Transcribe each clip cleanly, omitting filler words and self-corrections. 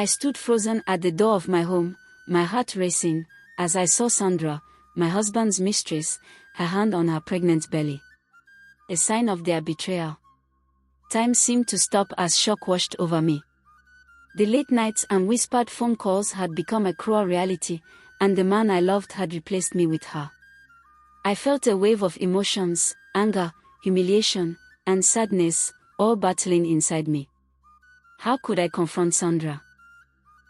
I stood frozen at the door of my home, my heart racing, as I saw Sandra, my husband's mistress, her hand on her pregnant belly. A sign of their betrayal. Time seemed to stop as shock washed over me. The late nights and whispered phone calls had become a cruel reality, and the man I loved had replaced me with her. I felt a wave of emotions, anger, humiliation, and sadness, all battling inside me. How could I confront Sandra?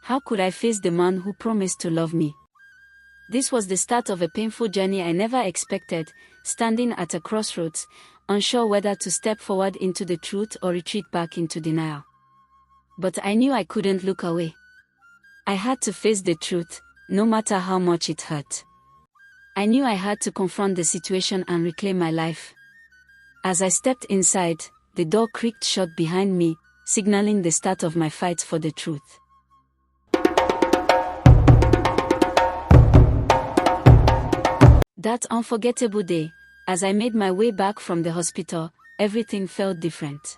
How could I face the man who promised to love me? This was the start of a painful journey I never expected, standing at a crossroads, unsure whether to step forward into the truth or retreat back into denial. But I knew I couldn't look away. I had to face the truth, no matter how much it hurt. I knew I had to confront the situation and reclaim my life. As I stepped inside, the door creaked shut behind me, signaling the start of my fight for the truth. That unforgettable day, as I made my way back from the hospital, everything felt different.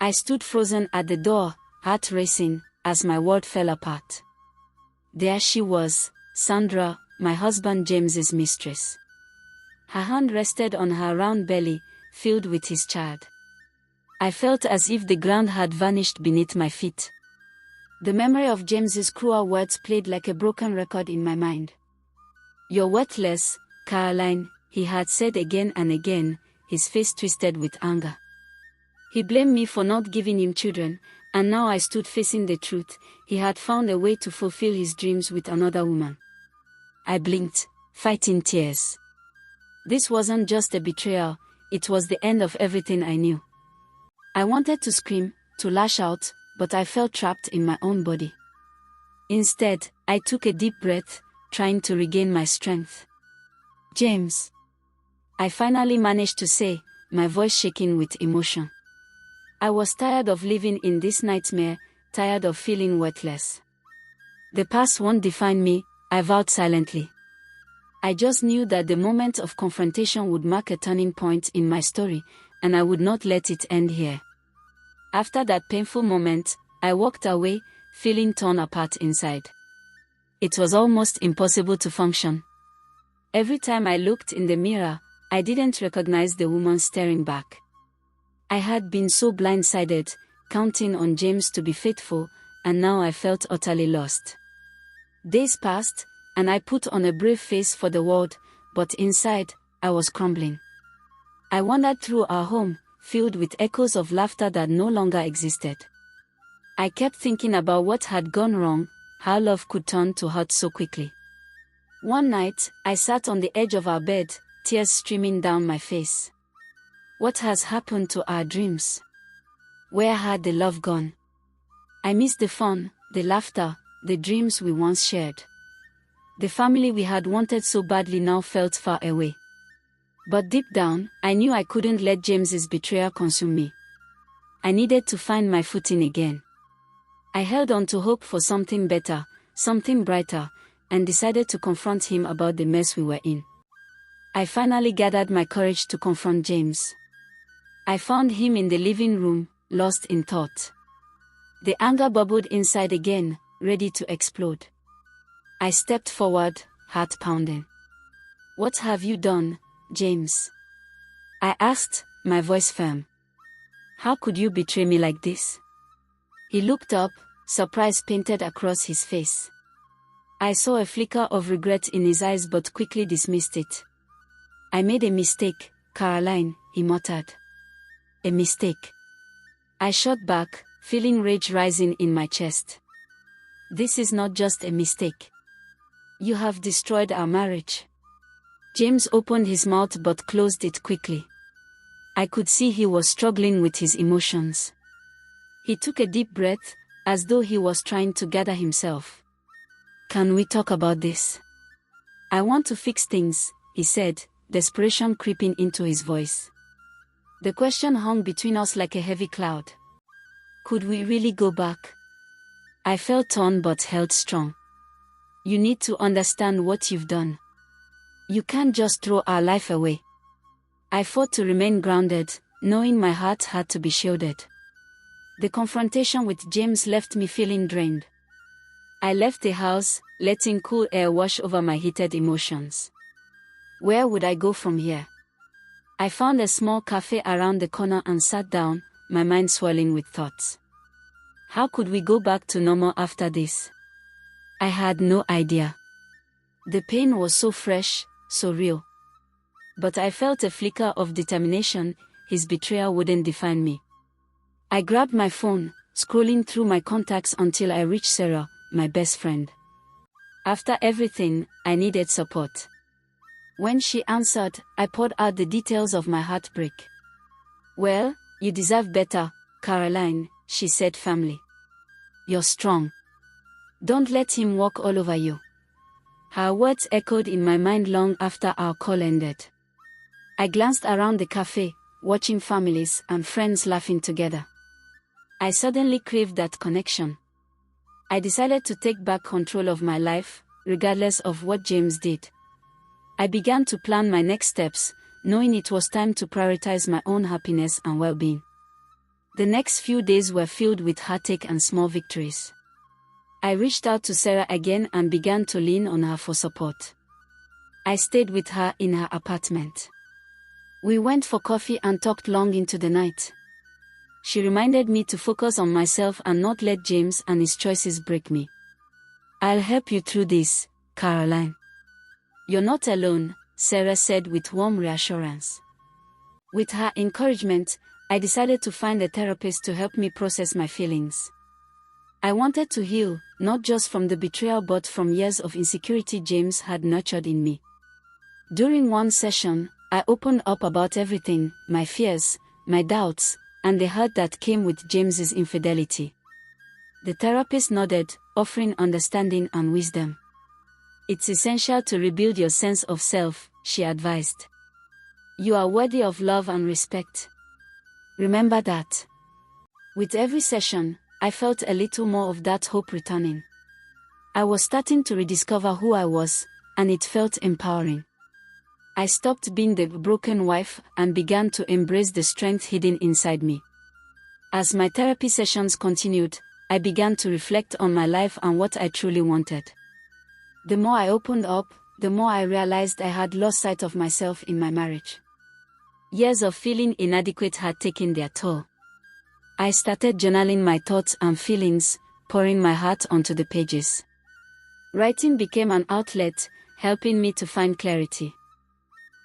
I stood frozen at the door, heart racing, as my world fell apart. There she was, Sandra, my husband James's mistress. Her hand rested on her round belly, filled with his child. I felt as if the ground had vanished beneath my feet. The memory of James's cruel words played like a broken record in my mind. "You're worthless, Caroline," he had said again and again, his face twisted with anger. He blamed me for not giving him children, and now I stood facing the truth. He had found a way to fulfill his dreams with another woman. I blinked, fighting tears. This wasn't just a betrayal, it was the end of everything I knew. I wanted to scream, to lash out, but I felt trapped in my own body. Instead, I took a deep breath, trying to regain my strength. "James," I finally managed to say, my voice shaking with emotion. I was tired of living in this nightmare, tired of feeling worthless. "The past won't define me," I vowed silently. I just knew that the moment of confrontation would mark a turning point in my story, and I would not let it end here. After that painful moment, I walked away, feeling torn apart inside. It was almost impossible to function. Every time I looked in the mirror, I didn't recognize the woman staring back. I had been so blindsided, counting on James to be faithful, and now I felt utterly lost. Days passed, and I put on a brave face for the world, but inside, I was crumbling. I wandered through our home, filled with echoes of laughter that no longer existed. I kept thinking about what had gone wrong, how love could turn to hurt so quickly. One night, I sat on the edge of our bed, tears streaming down my face. What has happened to our dreams? Where had the love gone? I missed the fun, the laughter, the dreams we once shared. The family we had wanted so badly now felt far away. But deep down, I knew I couldn't let James's betrayal consume me. I needed to find my footing again. I held on to hope for something better, something brighter, and decided to confront him about the mess we were in. I finally gathered my courage to confront James. I found him in the living room, lost in thought. The anger bubbled inside again, ready to explode. I stepped forward, heart pounding. "What have you done, James?" I asked, my voice firm. "How could you betray me like this?" He looked up, surprise painted across his face. I saw a flicker of regret in his eyes but quickly dismissed it. "I made a mistake, Caroline," he muttered. "A mistake." I shot back, feeling rage rising in my chest. "This is not just a mistake. You have destroyed our marriage." James opened his mouth but closed it quickly. I could see he was struggling with his emotions. He took a deep breath, as though he was trying to gather himself. "Can we talk about this? I want to fix things," he said, desperation creeping into his voice. The question hung between us like a heavy cloud. Could we really go back? I felt torn but held strong. "You need to understand what you've done. You can't just throw our life away." I fought to remain grounded, knowing my heart had to be shielded. The confrontation with James left me feeling drained. I left the house, letting cool air wash over my heated emotions. Where would I go from here? I found a small cafe around the corner and sat down, my mind swirling with thoughts. How could we go back to normal after this? I had no idea. The pain was so fresh, so real. But I felt a flicker of determination. His betrayal wouldn't define me. I grabbed my phone, scrolling through my contacts until I reached Sarah, my best friend. After everything, I needed support. When she answered, I poured out the details of my heartbreak. "Well, you deserve better, Caroline," she said firmly. "You're strong. Don't let him walk all over you." Her words echoed in my mind long after our call ended. I glanced around the cafe, watching families and friends laughing together. I suddenly craved that connection. I decided to take back control of my life, regardless of what James did. I began to plan my next steps, knowing it was time to prioritize my own happiness and well-being. The next few days were filled with heartache and small victories. I reached out to Sarah again and began to lean on her for support. I stayed with her in her apartment. We went for coffee and talked long into the night. She reminded me to focus on myself and not let James and his choices break me. "I'll help you through this, Caroline. You're not alone," Sarah said with warm reassurance. With her encouragement, I decided to find a therapist to help me process my feelings. I wanted to heal, not just from the betrayal but from years of insecurity James had nurtured in me. During one session, I opened up about everything, my fears, my doubts, and the hurt that came with James's infidelity. The therapist nodded, offering understanding and wisdom. "It's essential to rebuild your sense of self," she advised. "You are worthy of love and respect. Remember that." With every session, I felt a little more of that hope returning. I was starting to rediscover who I was, and it felt empowering. I stopped being the broken wife and began to embrace the strength hidden inside me. As my therapy sessions continued, I began to reflect on my life and what I truly wanted. The more I opened up, the more I realized I had lost sight of myself in my marriage. Years of feeling inadequate had taken their toll. I started journaling my thoughts and feelings, pouring my heart onto the pages. Writing became an outlet, helping me to find clarity.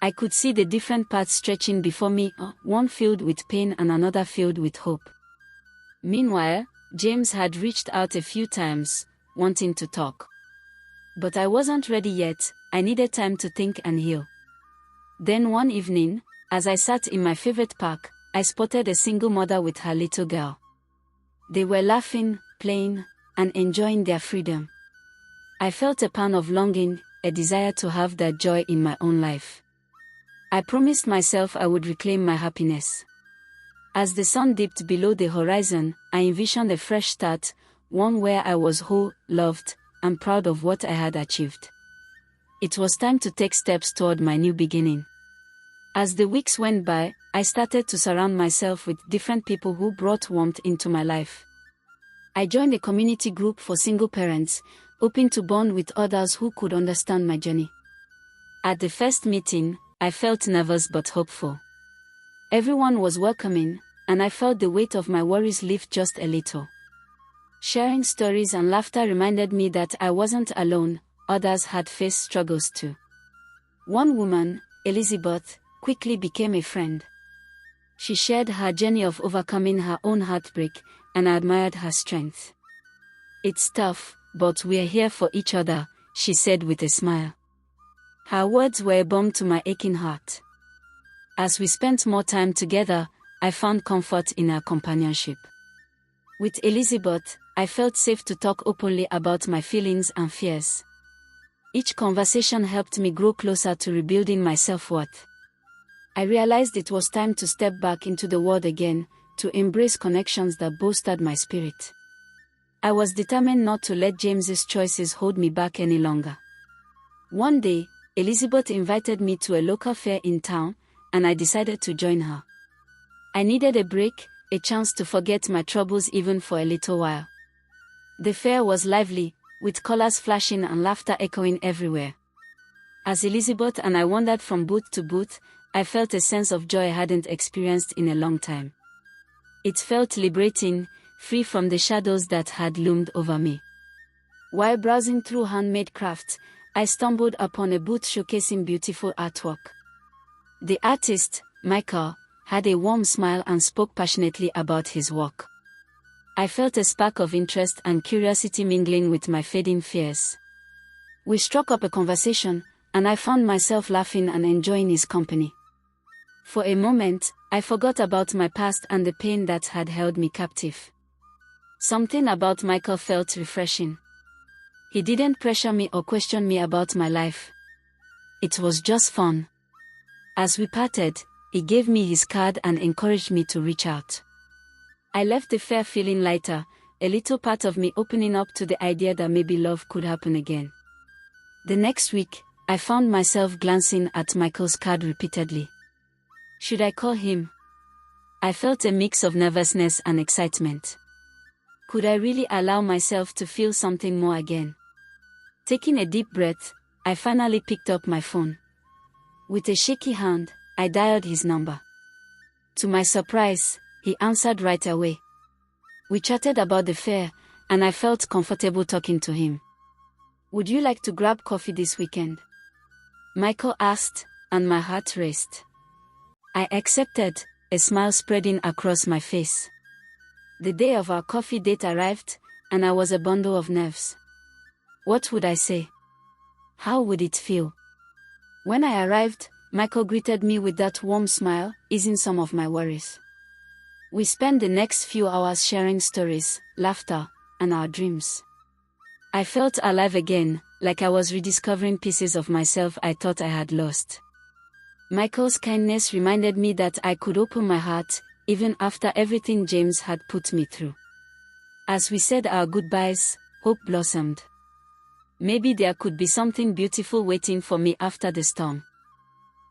I could see the different paths stretching before me, one filled with pain and another filled with hope. Meanwhile, James had reached out a few times, wanting to talk. But I wasn't ready yet. I needed time to think and heal. Then one evening, as I sat in my favorite park, I spotted a single mother with her little girl. They were laughing, playing, and enjoying their freedom. I felt a pang of longing, a desire to have that joy in my own life. I promised myself I would reclaim my happiness. As the sun dipped below the horizon, I envisioned a fresh start, one where I was whole, loved, and proud of what I had achieved. It was time to take steps toward my new beginning. As the weeks went by, I started to surround myself with different people who brought warmth into my life. I joined a community group for single parents, hoping to bond with others who could understand my journey. At the first meeting, I felt nervous but hopeful. Everyone was welcoming, and I felt the weight of my worries lift just a little. Sharing stories and laughter reminded me that I wasn't alone, others had faced struggles too. One woman, Elizabeth, quickly became a friend. She shared her journey of overcoming her own heartbreak, and I admired her strength. "It's tough, but we're here for each other," she said with a smile. Her words were a balm to my aching heart. As we spent more time together, I found comfort in her companionship. With Elizabeth, I felt safe to talk openly about my feelings and fears. Each conversation helped me grow closer to rebuilding my self-worth. I realized it was time to step back into the world again, to embrace connections that bolstered my spirit. I was determined not to let James's choices hold me back any longer. One day, Elizabeth invited me to a local fair in town, and I decided to join her. I needed a break, a chance to forget my troubles even for a little while. The fair was lively, with colors flashing and laughter echoing everywhere. As Elizabeth and I wandered from booth to booth, I felt a sense of joy I hadn't experienced in a long time. It felt liberating, free from the shadows that had loomed over me. While browsing through handmade crafts, I stumbled upon a booth showcasing beautiful artwork. The artist, Michael, had a warm smile and spoke passionately about his work. I felt a spark of interest and curiosity mingling with my fading fears. We struck up a conversation, and I found myself laughing and enjoying his company. For a moment, I forgot about my past and the pain that had held me captive. Something about Michael felt refreshing. He didn't pressure me or question me about my life. It was just fun. As we parted, he gave me his card and encouraged me to reach out. I left the fair feeling lighter, a little part of me opening up to the idea that maybe love could happen again. The next week, I found myself glancing at Michael's card repeatedly. Should I call him? I felt a mix of nervousness and excitement. Could I really allow myself to feel something more again? Taking a deep breath, I finally picked up my phone. With a shaky hand, I dialed his number. To my surprise, he answered right away. We chatted about the fair, and I felt comfortable talking to him. Would you like to grab coffee this weekend? Michael asked, and my heart raced. I accepted, a smile spreading across my face. The day of our coffee date arrived, and I was a bundle of nerves. What would I say? How would it feel? When I arrived, Michael greeted me with that warm smile, easing some of my worries. We spent the next few hours sharing stories, laughter, and our dreams. I felt alive again, like I was rediscovering pieces of myself I thought I had lost. Michael's kindness reminded me that I could open my heart, even after everything James had put me through. As we said our goodbyes, hope blossomed. Maybe there could be something beautiful waiting for me after the storm.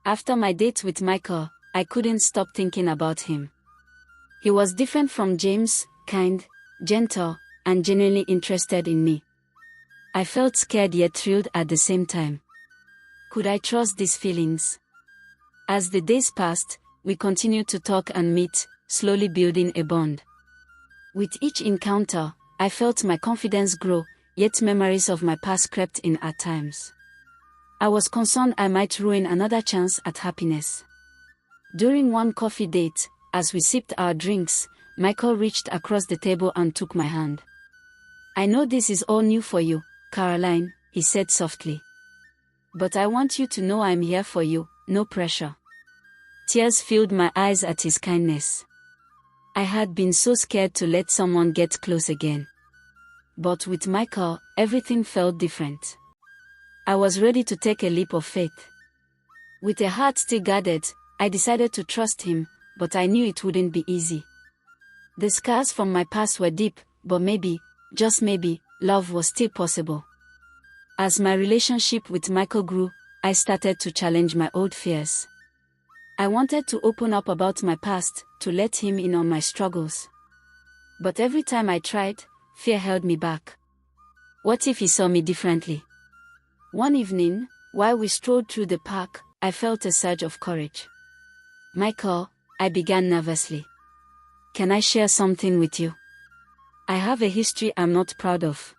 After my date with Michael, I couldn't stop thinking about him. He was different from James, kind, gentle, and genuinely interested in me. I felt scared yet thrilled at the same time. Could I trust these feelings? As the days passed, we continued to talk and meet, slowly building a bond. With each encounter, I felt my confidence grow, yet memories of my past crept in at times. I was concerned I might ruin another chance at happiness. During one coffee date, as we sipped our drinks, Michael reached across the table and took my hand. I know this is all new for you, Caroline, he said softly. But I want you to know I'm here for you, no pressure. Tears filled my eyes at his kindness. I had been so scared to let someone get close again. But with Michael, everything felt different. I was ready to take a leap of faith. With a heart still guarded, I decided to trust him, but I knew it wouldn't be easy. The scars from my past were deep, but maybe, just maybe, love was still possible. As my relationship with Michael grew, I started to challenge my old fears. I wanted to open up about my past, to let him in on my struggles. But every time I tried, fear held me back. What if he saw me differently? One evening, while we strolled through the park, I felt a surge of courage. Michael, I began nervously. Can I share something with you? I have a history I'm not proud of.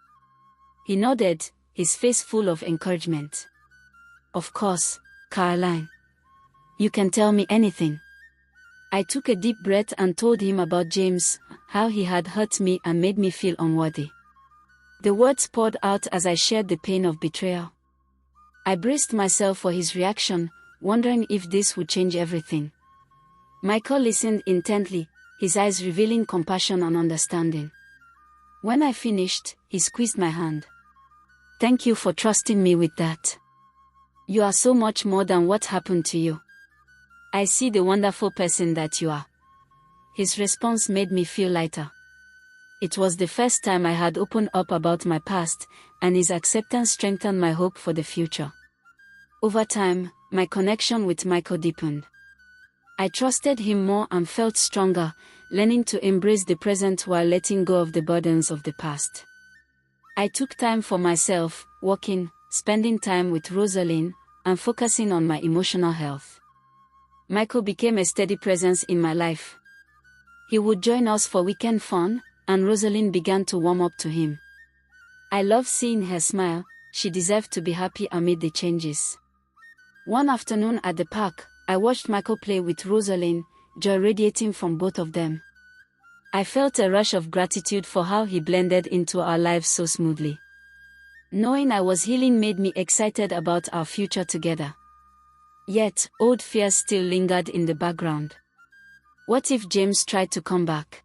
He nodded, his face full of encouragement. Of course, Caroline. You can tell me anything. I took a deep breath and told him about James, how he had hurt me and made me feel unworthy. The words poured out as I shared the pain of betrayal. I braced myself for his reaction, wondering if this would change everything. Michael listened intently, his eyes revealing compassion and understanding. When I finished, he squeezed my hand. Thank you for trusting me with that. You are so much more than what happened to you. I see the wonderful person that you are. His response made me feel lighter. It was the first time I had opened up about my past, and his acceptance strengthened my hope for the future. Over time, my connection with Michael deepened. I trusted him more and felt stronger, learning to embrace the present while letting go of the burdens of the past. I took time for myself, walking, spending time with Rosalind, and focusing on my emotional health. Michael became a steady presence in my life. He would join us for weekend fun, and Rosalind began to warm up to him. I loved seeing her smile. She deserved to be happy amid the changes. One afternoon at the park, I watched Michael play with Rosalind, joy radiating from both of them. I felt a rush of gratitude for how he blended into our lives so smoothly. Knowing I was healing made me excited about our future together. Yet, old fears still lingered in the background. What if James tried to come back?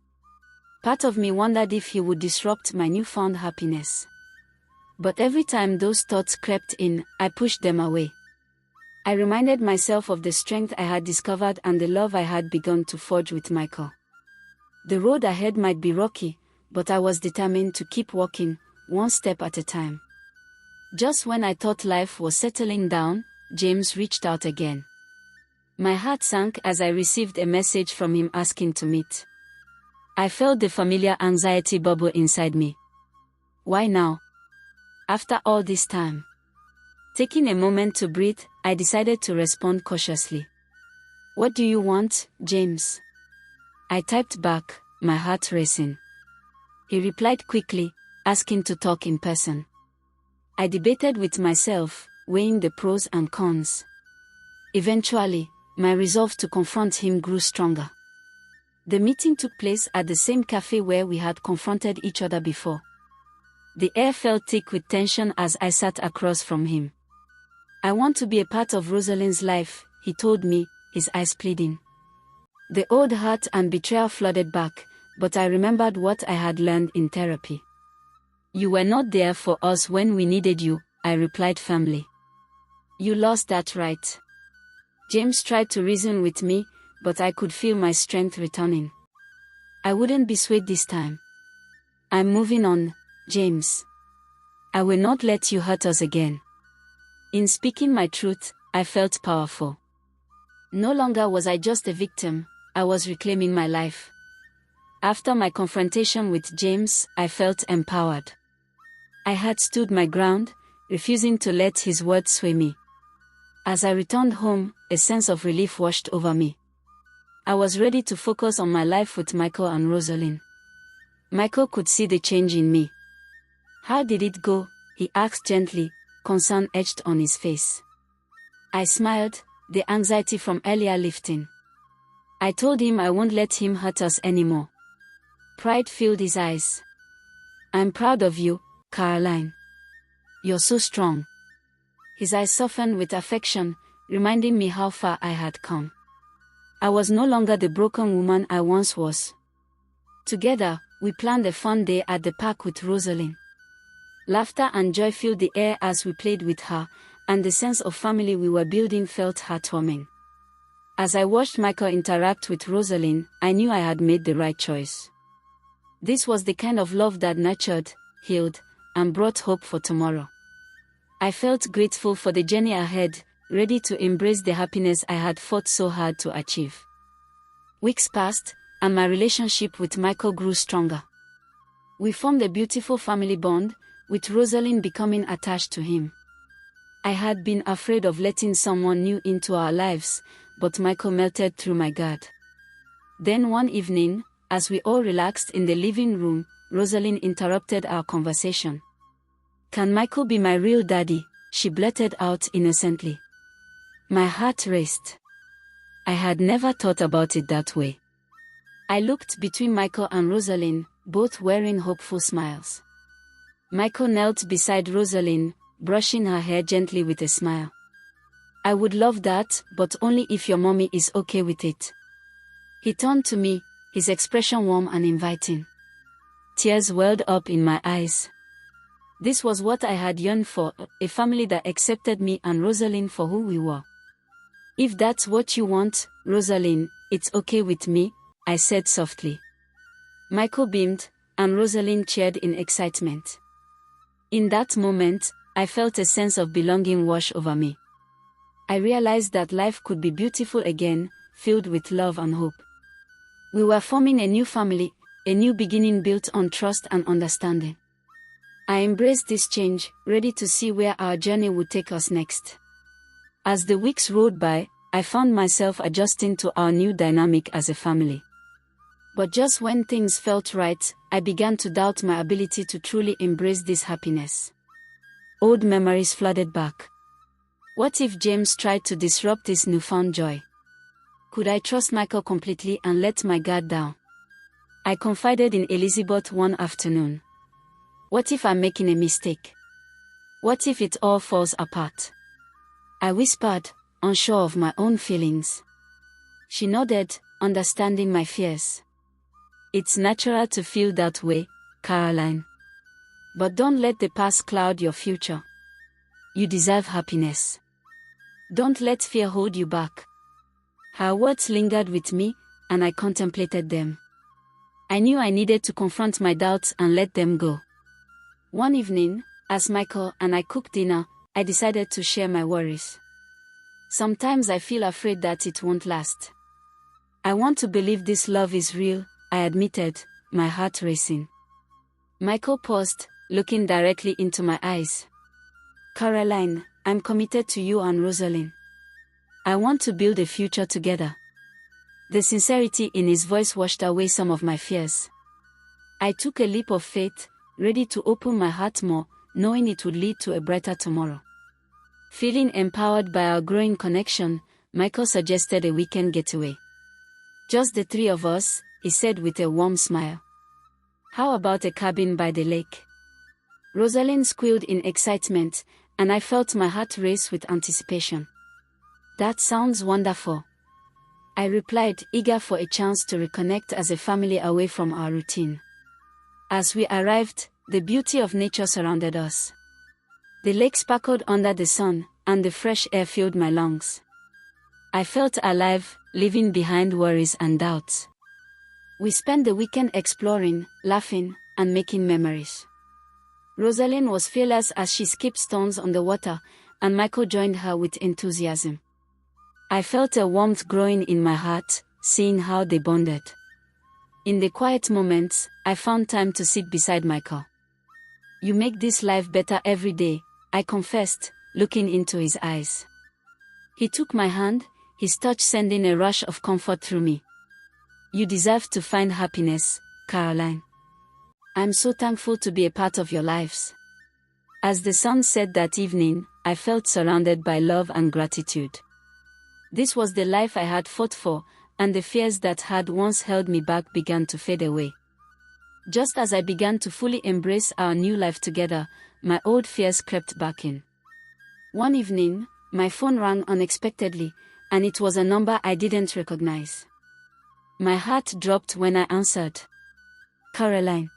Part of me wondered if he would disrupt my newfound happiness. But every time those thoughts crept in, I pushed them away. I reminded myself of the strength I had discovered and the love I had begun to forge with Michael. The road ahead might be rocky, but I was determined to keep walking, one step at a time. Just when I thought life was settling down, James reached out again. My heart sank as I received a message from him asking to meet. I felt the familiar anxiety bubble inside me. Why now? After all this time? Taking a moment to breathe, I decided to respond cautiously. What do you want, James? I typed back, my heart racing. He replied quickly, asking to talk in person. I debated with myself, weighing the pros and cons. Eventually, my resolve to confront him grew stronger. The meeting took place at the same cafe where we had confronted each other before. The air felt thick with tension as I sat across from him. I want to be a part of Rosalind's life, he told me, his eyes pleading. The old hurt and betrayal flooded back, but I remembered what I had learned in therapy. You were not there for us when we needed you, I replied firmly. You lost that right. James tried to reason with me, but I could feel my strength returning. I wouldn't be swayed this time. I'm moving on, James. I will not let you hurt us again. In speaking my truth, I felt powerful. No longer was I just a victim, I was reclaiming my life. After my confrontation with James, I felt empowered. I had stood my ground, refusing to let his words sway me. As I returned home, a sense of relief washed over me. I was ready to focus on my life with Michael and Rosalind. Michael could see the change in me. How did it go? He asked gently, concern etched on his face. I smiled, the anxiety from earlier lifting. I told him I won't let him hurt us anymore. Pride filled his eyes. I'm proud of you, Caroline. You're so strong. His eyes softened with affection, reminding me how far I had come. I was no longer the broken woman I once was. Together, we planned a fun day at the park with Rosalind. Laughter and joy filled the air as we played with her, and the sense of family we were building felt heartwarming. As I watched Michael interact with Rosalind, I knew I had made the right choice. This was the kind of love that nurtured, healed, and brought hope for tomorrow. I felt grateful for the journey ahead, ready to embrace the happiness I had fought so hard to achieve. Weeks passed, and my relationship with Michael grew stronger. We formed a beautiful family bond, with Rosalind becoming attached to him. I had been afraid of letting someone new into our lives, but Michael melted through my guard. Then one evening, as we all relaxed in the living room, Rosalind interrupted our conversation. Can Michael be my real daddy? She blurted out innocently. My heart raced. I had never thought about it that way. I looked between Michael and Rosalind, both wearing hopeful smiles. Michael knelt beside Rosalind, brushing her hair gently with a smile. I would love that, but only if your mommy is okay with it. He turned to me, his expression warm and inviting. Tears welled up in my eyes. This was what I had yearned for, a family that accepted me and Rosalind for who we were. If that's what you want, Rosalind, it's okay with me, I said softly. Michael beamed, and Rosalind cheered in excitement. In that moment, I felt a sense of belonging wash over me. I realized that life could be beautiful again, filled with love and hope. We were forming a new family, a new beginning built on trust and understanding. I embraced this change, ready to see where our journey would take us next. As the weeks rolled by, I found myself adjusting to our new dynamic as a family. But just when things felt right, I began to doubt my ability to truly embrace this happiness. Old memories flooded back. What if James tried to disrupt this newfound joy? Could I trust Michael completely and let my guard down? I confided in Elizabeth one afternoon. What if I'm making a mistake? What if it all falls apart? I whispered, unsure of my own feelings. She nodded, understanding my fears. It's natural to feel that way, Caroline. But don't let the past cloud your future. You deserve happiness. Don't let fear hold you back. Her words lingered with me, and I contemplated them. I knew I needed to confront my doubts and let them go. One evening, as Michael and I cooked dinner, I decided to share my worries. Sometimes I feel afraid that it won't last. I want to believe this love is real, I admitted, my heart racing. Michael paused, looking directly into my eyes. Caroline, I'm committed to you and Rosalind. I want to build a future together. The sincerity in his voice washed away some of my fears. I took a leap of faith, ready to open my heart more, knowing it would lead to a brighter tomorrow. Feeling empowered by our growing connection, Michael suggested a weekend getaway. Just the three of us, he said with a warm smile. How about a cabin by the lake? Rosalind squealed in excitement, and I felt my heart race with anticipation. That sounds wonderful. I replied, eager for a chance to reconnect as a family away from our routine. As we arrived, the beauty of nature surrounded us. The lake sparkled under the sun, and the fresh air filled my lungs. I felt alive, leaving behind worries and doubts. We spent the weekend exploring, laughing, and making memories. Rosalind was fearless as she skipped stones on the water, and Michael joined her with enthusiasm. I felt a warmth growing in my heart, seeing how they bonded. In the quiet moments, I found time to sit beside Michael. You make this life better every day, I confessed, looking into his eyes. He took my hand, his touch sending a rush of comfort through me. You deserve to find happiness, Caroline. I'm so thankful to be a part of your lives. As the sun set that evening, I felt surrounded by love and gratitude. This was the life I had fought for, and the fears that had once held me back began to fade away. Just as I began to fully embrace our new life together, my old fears crept back in. One evening, my phone rang unexpectedly, and it was a number I didn't recognize. My heart dropped when I answered. Caroline.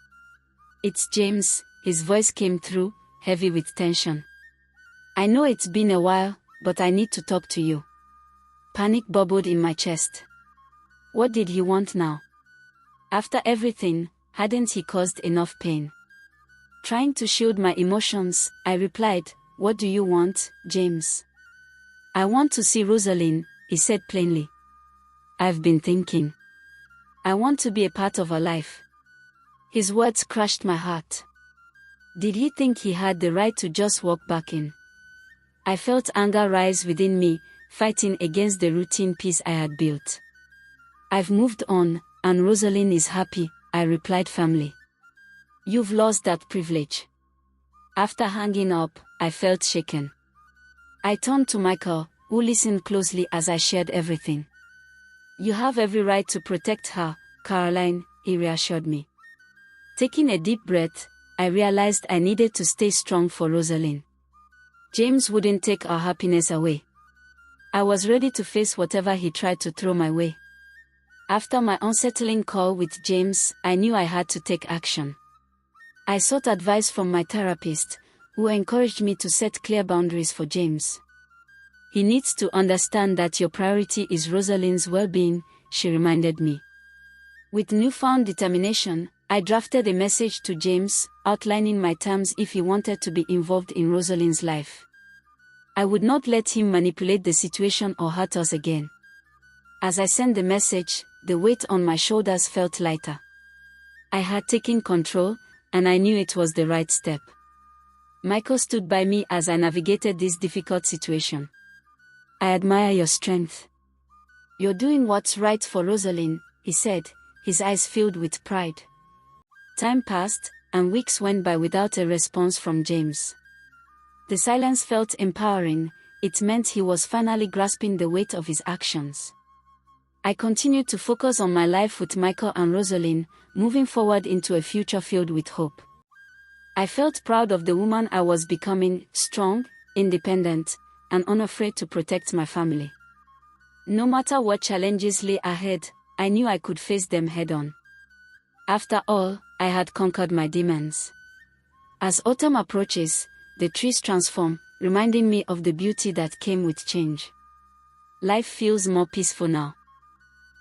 It's James, his voice came through, heavy with tension. I know it's been a while, but I need to talk to you. Panic bubbled in my chest. What did he want now? After everything, hadn't he caused enough pain? Trying to shield my emotions, I replied, What do you want, James? I want to see Rosalind, he said plainly. I've been thinking. I want to be a part of her life. His words crushed my heart. Did he think he had the right to just walk back in? I felt anger rise within me, fighting against the routine peace I had built. I've moved on, and Rosalind is happy, I replied firmly. You've lost that privilege. After hanging up, I felt shaken. I turned to Michael, who listened closely as I shared everything. You have every right to protect her, Caroline, he reassured me. Taking a deep breath, I realized I needed to stay strong for Rosalind. James wouldn't take our happiness away. I was ready to face whatever he tried to throw my way. After my unsettling call with James, I knew I had to take action. I sought advice from my therapist, who encouraged me to set clear boundaries for James. He needs to understand that your priority is Rosalind's well-being, she reminded me. With newfound determination, I drafted a message to James, outlining my terms if he wanted to be involved in Rosalind's life. I would not let him manipulate the situation or hurt us again. As I sent the message, the weight on my shoulders felt lighter. I had taken control, and I knew it was the right step. Michael stood by me as I navigated this difficult situation. "I admire your strength. You're doing what's right for Rosalind," he said, his eyes filled with pride. Time passed, and weeks went by without a response from James. The silence felt empowering. It meant he was finally grasping the weight of his actions. I continued to focus on my life with Michael and Rosalind, moving forward into a future filled with hope. I felt proud of the woman I was becoming, strong, independent, and unafraid to protect my family. No matter what challenges lay ahead, I knew I could face them head-on. After all, I had conquered my demons. As autumn approaches, the trees transform, reminding me of the beauty that came with change. Life feels more peaceful now.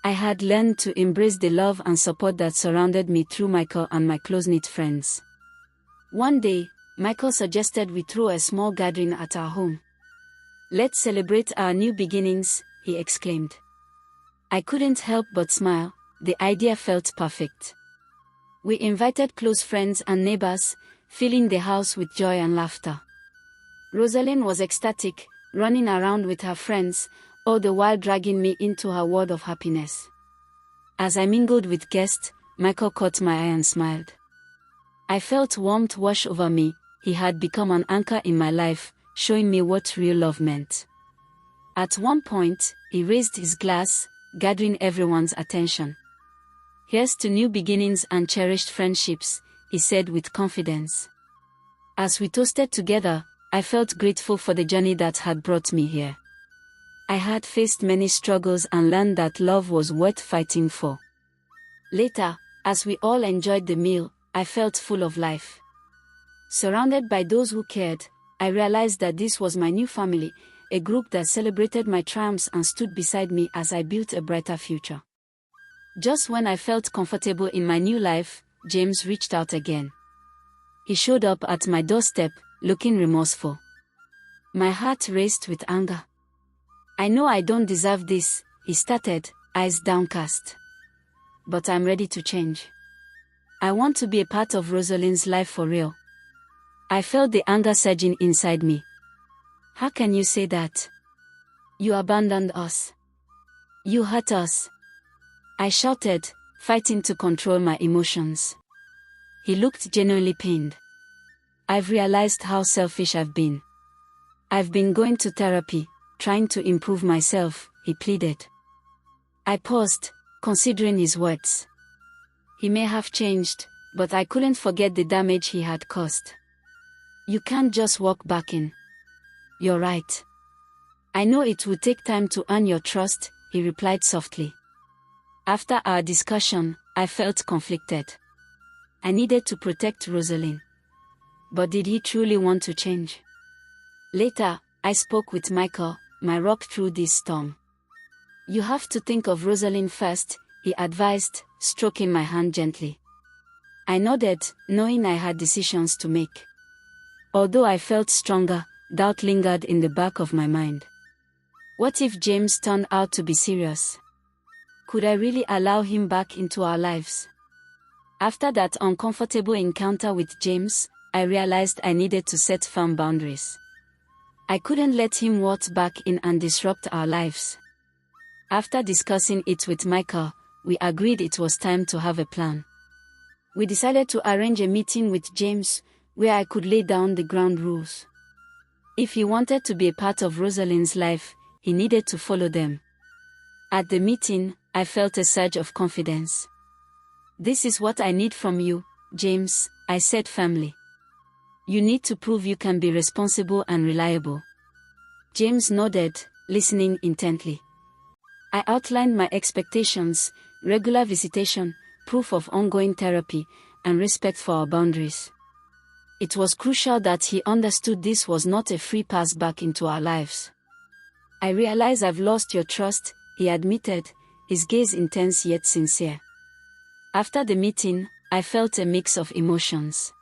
I had learned to embrace the love and support that surrounded me through Michael and my close-knit friends. One day, Michael suggested we throw a small gathering at our home. "Let's celebrate our new beginnings," he exclaimed. I couldn't help but smile. The idea felt perfect. We invited close friends and neighbors, filling the house with joy and laughter. Rosalind was ecstatic, running around with her friends, all the while dragging me into her world of happiness. As I mingled with guests, Michael caught my eye and smiled. I felt warmth wash over me. He had become an anchor in my life, showing me what real love meant. At one point, he raised his glass, gathering everyone's attention. "Here's to new beginnings and cherished friendships," he said with confidence. As we toasted together, I felt grateful for the journey that had brought me here. I had faced many struggles and learned that love was worth fighting for. Later, as we all enjoyed the meal, I felt full of life. Surrounded by those who cared, I realized that this was my new family, a group that celebrated my triumphs and stood beside me as I built a brighter future. Just when I felt comfortable in my new life, James reached out again. He showed up at my doorstep, looking remorseful. My heart raced with anger. "I know I don't deserve this," he started, eyes downcast. "But I'm ready to change. I want to be a part of Rosalind's life for real." I felt the anger surging inside me. "How can you say that? You abandoned us. You hurt us," I shouted, fighting to control my emotions. He looked genuinely pained. "I've realized how selfish I've been. I've been going to therapy, trying to improve myself," he pleaded. I paused, considering his words. He may have changed, but I couldn't forget the damage he had caused. "You can't just walk back in. You're right. I know it will take time to earn your trust," he replied softly. After our discussion, I felt conflicted. I needed to protect Rosalind. But did he truly want to change? Later, I spoke with Michael, my rock through this storm. "You have to think of Rosalind first," he advised, stroking my hand gently. I nodded, knowing I had decisions to make. Although I felt stronger, doubt lingered in the back of my mind. What if James turned out to be serious? Could I really allow him back into our lives? After that uncomfortable encounter with James, I realized I needed to set firm boundaries. I couldn't let him waltz back in and disrupt our lives. After discussing it with Michael, we agreed it was time to have a plan. We decided to arrange a meeting with James, where I could lay down the ground rules. If he wanted to be a part of Rosalind's life, he needed to follow them. At the meeting, I felt a surge of confidence. "This is what I need from you, James," I said firmly. "You need to prove you can be responsible and reliable." James nodded, listening intently. I outlined my expectations: regular visitation, proof of ongoing therapy, and respect for our boundaries. It was crucial that he understood this was not a free pass back into our lives. "I realize I've lost your trust," he admitted, his gaze intense yet sincere. After the meeting, I felt a mix of emotions.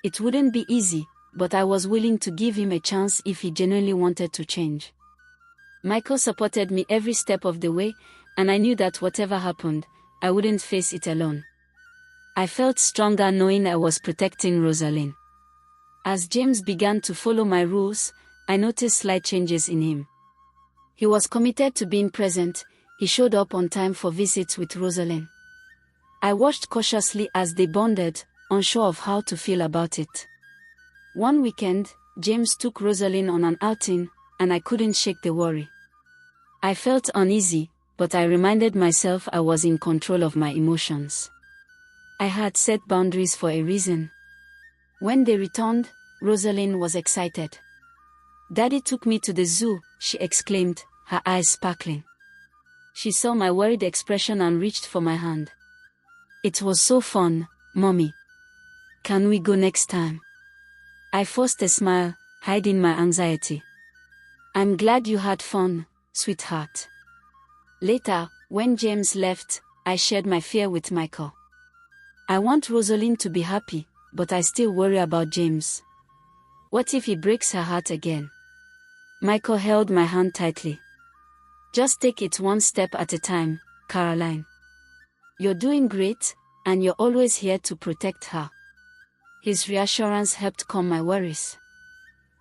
It wouldn't be easy, but I was willing to give him a chance if he genuinely wanted to change. Michael supported me every step of the way, and I knew that whatever happened, I wouldn't face it alone. I felt stronger knowing I was protecting Rosalind. As James began to follow my rules, I noticed slight changes in him. He was committed to being present. He showed up on time for visits with Rosalind. I watched cautiously as they bonded, unsure of how to feel about it. One weekend, James took Rosalind on an outing, and I couldn't shake the worry. I felt uneasy, but I reminded myself I was in control of my emotions. I had set boundaries for a reason. When they returned, Rosalind was excited. "Daddy took me to the zoo," she exclaimed, her eyes sparkling. She saw my worried expression and reached for my hand. "It was so fun, Mommy. Can we go next time?" I forced a smile, hiding my anxiety. "I'm glad you had fun, sweetheart." Later, when James left, I shared my fear with Michael. "I want Rosalind to be happy, but I still worry about James. What if he breaks her heart again?" Michael held my hand tightly. "Just take it one step at a time, Caroline. You're doing great, and you're always here to protect her." His reassurance helped calm my worries.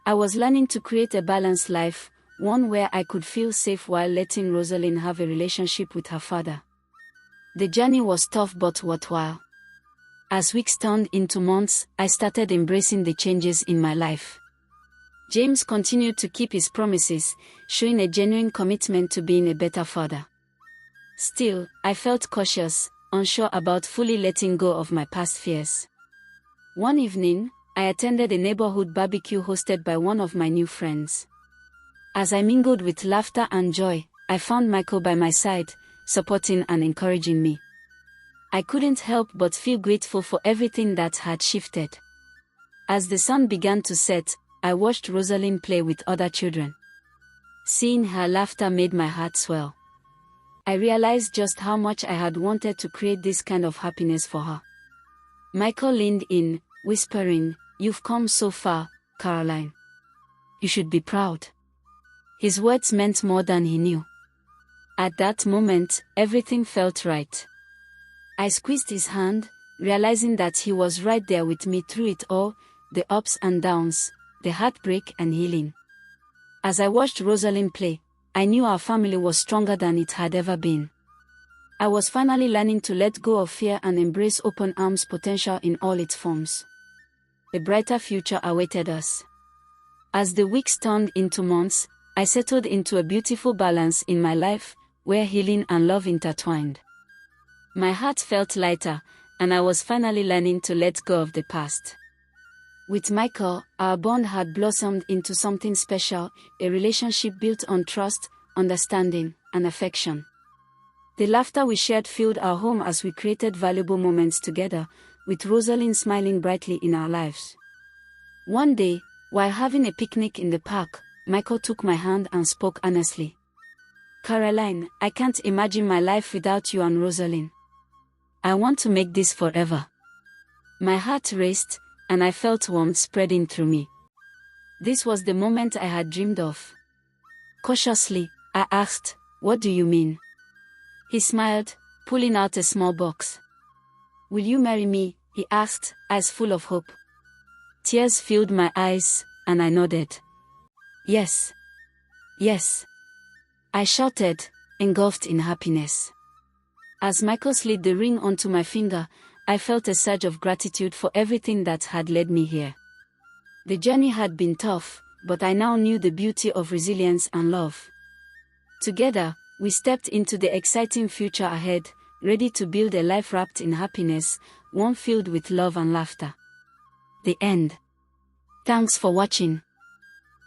I was learning to create a balanced life, one where I could feel safe while letting Rosalind have a relationship with her father. The journey was tough but worthwhile. As weeks turned into months, I started embracing the changes in my life. James continued to keep his promises, showing a genuine commitment to being a better father. Still, I felt cautious, unsure about fully letting go of my past fears. One evening, I attended a neighborhood barbecue hosted by one of my new friends. As I mingled with laughter and joy, I found Michael by my side, supporting and encouraging me. I couldn't help but feel grateful for everything that had shifted. As the sun began to set, I watched Rosalind play with other children. Seeing her laughter made my heart swell. I realized just how much I had wanted to create this kind of happiness for her. Michael leaned in, whispering, "You've come so far, Caroline. You should be proud." His words meant more than he knew. At that moment, everything felt right. I squeezed his hand, realizing that he was right there with me through it all, the ups and downs, the heartbreak and healing. As I watched Rosalind play, I knew our family was stronger than it had ever been. I was finally learning to let go of fear and embrace open arms potential in all its forms. A brighter future awaited us. As the weeks turned into months, I settled into a beautiful balance in my life, where healing and love intertwined. My heart felt lighter, and I was finally learning to let go of the past. With Michael, our bond had blossomed into something special, a relationship built on trust, understanding, and affection. The laughter we shared filled our home as we created valuable moments together, with Rosalind smiling brightly in our lives. One day, while having a picnic in the park, Michael took my hand and spoke earnestly. "Caroline, I can't imagine my life without you and Rosalind. I want to make this forever." My heart raced, and I felt warmth spreading through me. This was the moment I had dreamed of. Cautiously, I asked, "What do you mean?" He smiled, pulling out a small box. "Will you marry me?" he asked, eyes full of hope. Tears filled my eyes, and I nodded. "Yes. Yes." I shouted, engulfed in happiness. As Michael slid the ring onto my finger, I felt a surge of gratitude for everything that had led me here. The journey had been tough, but I now knew the beauty of resilience and love. Together, we stepped into the exciting future ahead, ready to build a life wrapped in happiness, one filled with love and laughter. The end. Thanks for watching.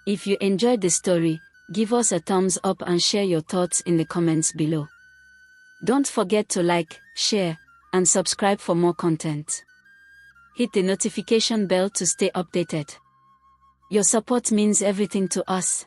If you enjoyed the story, give us a thumbs up and share your thoughts in the comments below. Don't forget to like, share, and subscribe for more content. Hit the notification bell to stay updated. Your support means everything to us.